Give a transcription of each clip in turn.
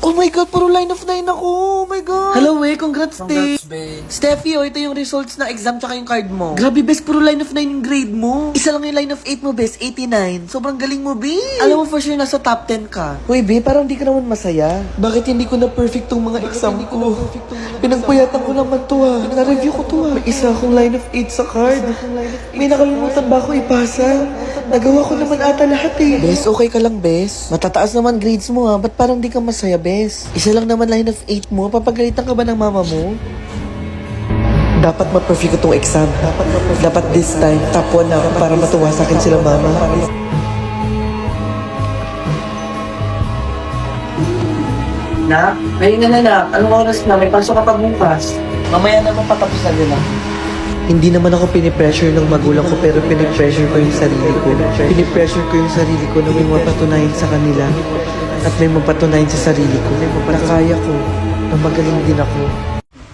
Oh my God, puro line of 9 ako. Oh my God. Hello, congrats, Congrats, babe. Steffi, ito yung results ng exam tsaka yung card mo. Grabe, bes, puro line of 9 yung grade mo. Isa lang yung line of 8 mo, bes, 89. Sobrang galing mo, be. Alam mo, for sure, nasa top 10 ka. Uy, be, parang di ka naman masaya. Bakit hindi ko na perfect tong mga exam ko? Pinagpuyatan ko naman to, ha. Na-review ko to, ha. May isa akong line of 8 sa card. May nakalimutan ba ako ipasa? Nagawa ko naman ata lahat, eh. Bes, okay ka lang, bes. Matataas naman grades mo, ha. Ba't parang di ka masaya, bes? Isa lang naman line of 8 mo. Papagalitan ka ba ng mama mo? Dapat ma-perfect ko tong exam. Dapat this time, top 1 na ako para matuwa sa akin sila mama. Na? Ngayon na. Anong oras na? May pasok ka pa bukas. Mamaya naman patapos na din ah. Hindi naman ako pinipressure ng magulang ko pero pinipressure ko yung sarili ko. Pinipressure ko yung sarili ko na may mapatunayan sa kanila at may mapatunayan sa sarili ko na kaya ko, na magaling din ako.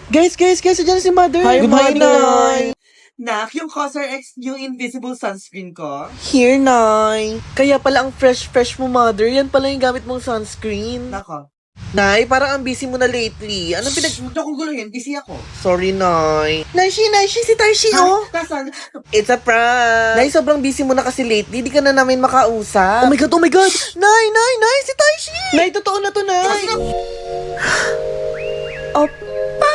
Guys, dyan si Mother. Hi, Good morning, Nay. Nak, yung Cosar X new invisible sunscreen ko. Here, Nay. Kaya pala ang fresh mo, Mother. Yan pala yung gamit mong sunscreen. Nako. Nay, parang ang busy mo na lately. Anong Huwag akong guluhin, busy ako. Sorry, Nay. Naishi, si Taishi, oh. Kasan? It's a prank. Nay, sobrang busy mo na kasi lately. Di ka na namin makausap. Oh my God. Nay, si Taishi. Nay, totoo na to, Nay. Oppa.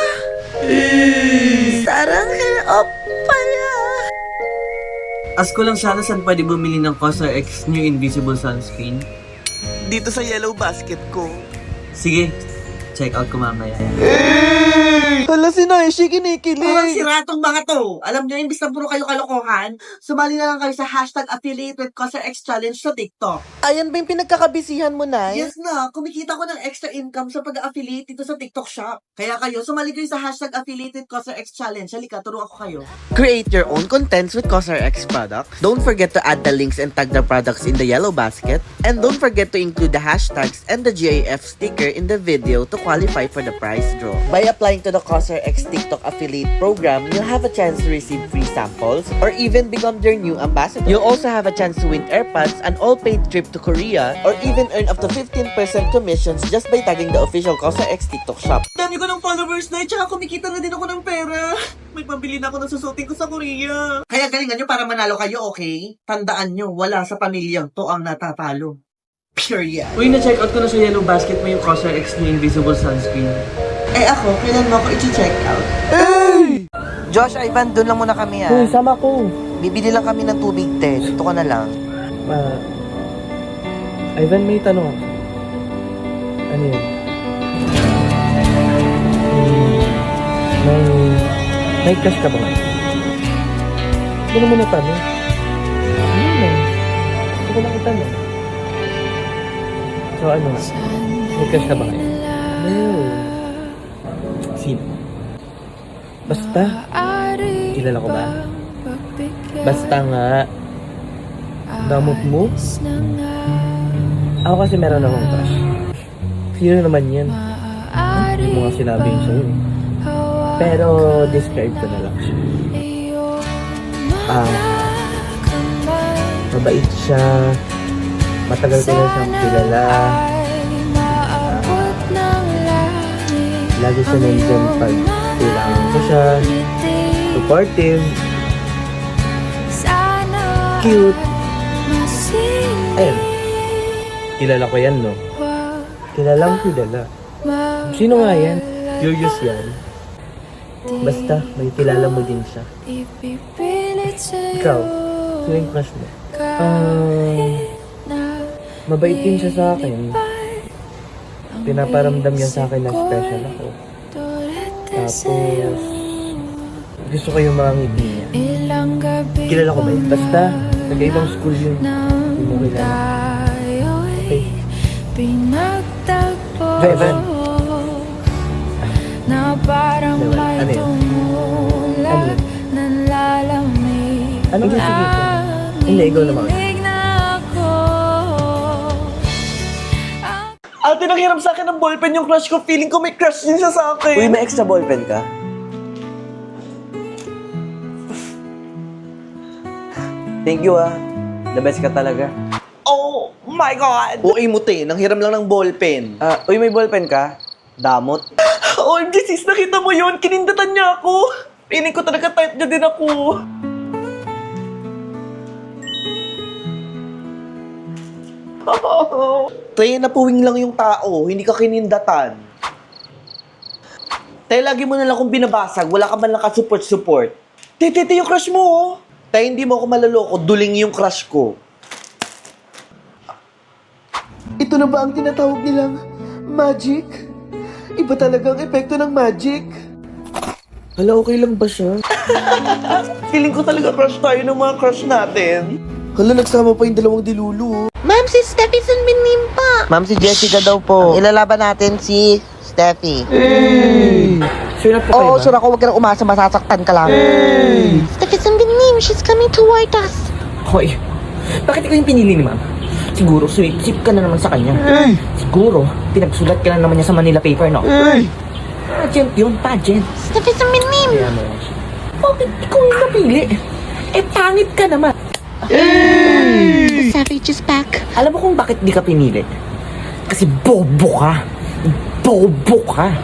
Sarang oppa ya. Ask ko lang sana saan pwede bumili ng Cosar X new invisible sunscreen. Dito sa yellow basket ko. Sige, check out ko mamaya. Hala, si Naishi, kinikilig. Parang sira tong mga to. Alam nyo, imbis na puro kayo kalokohan, sumali na lang kayo sa hashtag affiliate with Cosar X Challenge sa TikTok. Ayan ba yung pinagkakabisihan mo, Nay? Yes na, kumikita ko ng extra income sa pag-affiliate dito sa TikTok shop. Kaya kayo, sumali kayo sa hashtag affiliate with Cosar X Challenge. Halika, turo ako kayo. Create your own contents with Cosar X products. Don't forget to add the links and tag the products in the yellow basket. And don't forget to include the hashtags and the GIF sticker in the video to qualify for the prize draw. By applying to the Cosar X TikTok affiliate program, you'll have a chance to receive free samples or even become their new ambassador. You'll also have a chance to win AirPods, an all-paid trip to Korea, or even earn up to 15% commissions just by tagging the official Cosar X TikTok shop. Dami ko ng followers na, tsaka kumikita na din ako ng pera. May pambili na ako ng susuting ko sa Korea. Kaya galingan nyo para manalo kayo, okay? Tandaan nyo, wala sa pamilyang to ang natatalo. Period. Uy, na-check out ko na sa yellow basket mo yung Cosar X new invisible sunscreen. Eh ako, kailan mo ako i-check out? Josh, Ivan, doon lang muna kami Uy, sama ko. Bibili lang kami ng tubig, te. Dito ka na lang. Ivan, may tanong ako. Ano yun? May crush ka ba ngayon? Hindi naman natanong. Ano lang? Hindi ko lang itanong. So ano? May crush ka ba ngayon? No. Sino? Basta. Kilala ko ba? Basta nga. Damot mo? Ako kasi meron akong crush. Sino naman yan? Hindi mo nga sinabi yung sa'yo eh. Pero describe ko na lang siya. Mabait siya. Matagal ko na siyang kilala. Lagi siya nandyan pag kailangan ko siya. Supportive. Cute. Ayun. Kilala ko yan, no? Kilalang kilala. Sino nga yan? Curious yan. Basta, may kilala mo din siya. Ikaw, sino yung crush mo? Mabait din siya sa akin. Pinaparamdam niya sa akin na special ako. Tapos, gusto ko yung mga ngiti niya. Kilala ko ba yun? Basta, nag-ibang school yun. Hindi mo kilala. Okay. Evan. Ano yun? Ano yun? Sige. Hindi, ikaw naman. Ate, nanghiram sa akin ng ballpen yung crush ko. Feeling ko may crush din siya sa akin. Uy, may extra ballpen ka? Thank you, ah. The best ka talaga. Oh My God! Uy, muti. Nang hiram lang ng ballpen. Uy, may ballpen ka? Damot. OMG sis, nakita mo yun? Kinindatan niya ako. Piling ko talaga type niya din ako. Te, napuwing lang yung tao. Hindi ka kinindatan. Te, lagi mo na lang kung binabasag. Wala ka man lang ka-support-support. Te, yung crush mo, oh. Te, hindi mo ako malaloko. Duling yung crush ko. Ito na ba ang tinatawag nilang magic? Iba talaga ang epekto ng magic. Hala, okay lang ba siya? Feeling ko talaga crush tayo ng mga crush natin. Hala, nagsama pa yung dalawang dilulu. Ma'am, si Steffi Sunbinim pa. Ma'am, si Jessica daw po. Ilalaban natin si Steffi. Sure na po Oo, sure ako. Huwag ka na umasa. Masasaktan ka lang. Steffi Sunbinim, she's coming toward us. Hoy, bakit ikaw yung pinili ni ma'am? Siguro, sweet ka na naman sa kanya. Siguro, pinagsulat ka na naman niya sa Manila paper, no? Pageant yun, pageant. Steffi Sunbinim. Kaya mo yan siya. Bakit ikaw yung napili? Eh, pangit ka naman. The savage is back. Alam mo kung bakit di ka pinili? Kasi bobo ka. Bobo ka.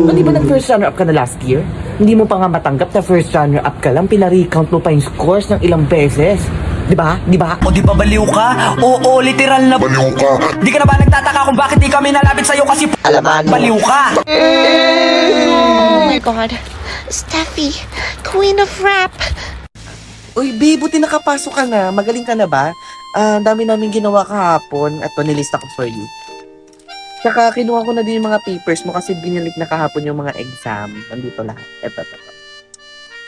Di ba nag-first runner-up ka na last year? Hindi mo pa nga matanggap na first runner-up ka lang, pinaricount mo pa yung scores ng ilang beses. Di ba? Di ba? O di ba baliw ka? Oo, literal na baliw ka. Di ka na ba nagtataka kung bakit di kami nalapit sa'yo kasi Alaman mo. baliw ka? Oh my God. Steffi, queen of rap. Uy, babe, buti nakapasok ka na. Magaling ka na ba? Ang dami namin ginawa kahapon at nilista ko for you. Tsaka kinuha ko na din yung mga papers mo kasi binalik na kahapon yung mga exam. Nandito lahat. Eto.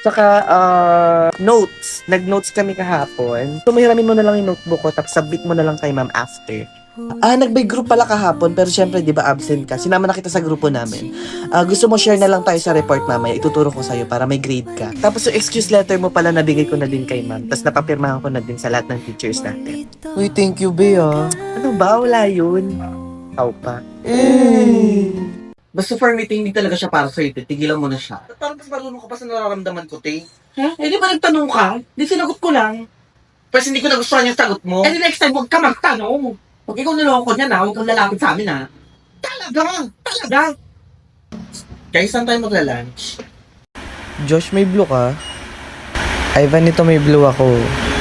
Tsaka, notes. Nag-notes kami kahapon. So, mahiramin mo na lang yung notebook ko tapos submit mo na lang kay ma'am after. Nag-by group pala kahapon pero syempre, di ba, absent ka. Sinama na kita sa grupo namin. Gusto mo share na lang tayo sa report mamaya. Ituturo ko sa'yo para may grade ka. Tapos yung excuse letter mo pala nabigay ko na din kay ma'am. Tapos napapirmahan ko na din sa lahat ng teachers natin. Uy, thank you, Bea. Ano ba? Wala yun. Tao pa. Basta for meeting, hindi talaga siya para sa'yo. Tigilan mo na siya. Parang mas marunong ka pa sa nararamdaman ko, te. Ha? Eh, di ba nagtanong ka? Di sinagot ko lang. Pero hindi ko nagustuhan yung sagot mo. Eh, next time, huwag ka magtanong. Huwag ikaw niloko niya na, huwag kang lalapit sa amin, ha? Talaga. Guys, saan tayo magla-lunch? Josh, may blue ka? Ivan, ito may blue ako.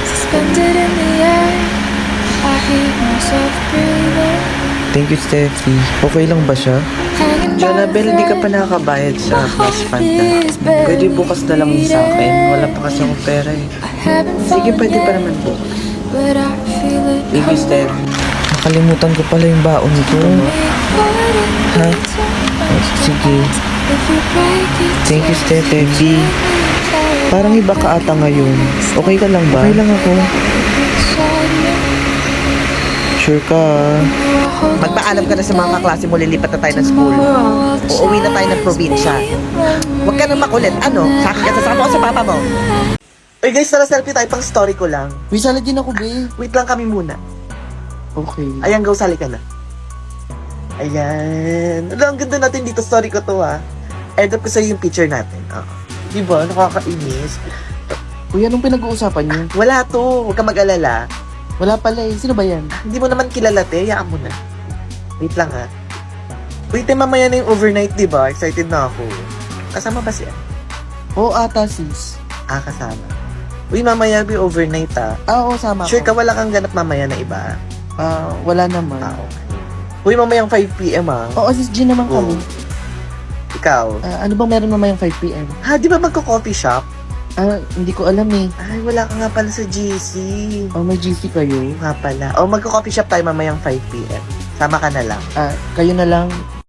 Suspended in the air, I hear myself breathing. Thank you, Steffi. Okay lang ba siya? Hanging by Jonabel, a di ka pa thread. nakakabayad sa My plus heart fund na. is barely Pwede bukas na lang sa akin. Wala pa kasi akong pera eh. I haven't Sige, found pwede pa it, naman bukas. but I feel it Thank you, Steph. Nakalimutan ko pala yung baon ko. Ha? Sige. Thank you, Steffi. Parang iba ka ata ngayon. Okay ka lang ba? Okay lang ako. Sure ka? Magpaalam ka na sa mga kaklase mo, lilipat na tayo ng school. Uuwi na tayo ng probinsya. Huwag ka nang makulit. Ano? Sa akin ka sasama ko sa papa mo. Uy guys, tara selfie tayo. Pang story ko lang. Uy, sala din ako, babe. Wait lang kami muna. Okay. Ayan, go, sali ka na. Ayan. Ang ganda natin dito. Story ko to, ha. End up ko sa'yo yung picture natin. Diba? Nakakainis. Uy, anong pinag-uusapan niyo? Wala to. Huwag ka mag-alala. Wala pala eh. Sino ba yan? Hindi mo naman kilala, te. Hayaan mo na. Wait lang, ha. Wait, te, mamaya na yung overnight, diba? Excited na ako. Kasama ba siya? Oo, ata sis. Kasama. Uy, mamaya yung overnight, ha. Oo, sama Sure ko. ka, wala kang ganap mamaya na iba? Wala naman. Okay. Uy, mamayang 5 p.m., ha. Oo, sis G naman kami. Ikaw? Ano bang meron mamayang 5 p.m.? Ha, di ba magko-coffee shop? Hindi ko alam eh. Ay, wala ka nga pala sa GC. May GC kayo? Nga pala. Magko-coffee shop tayo mamayang 5 p.m. Sama ka na lang. Kayo na lang.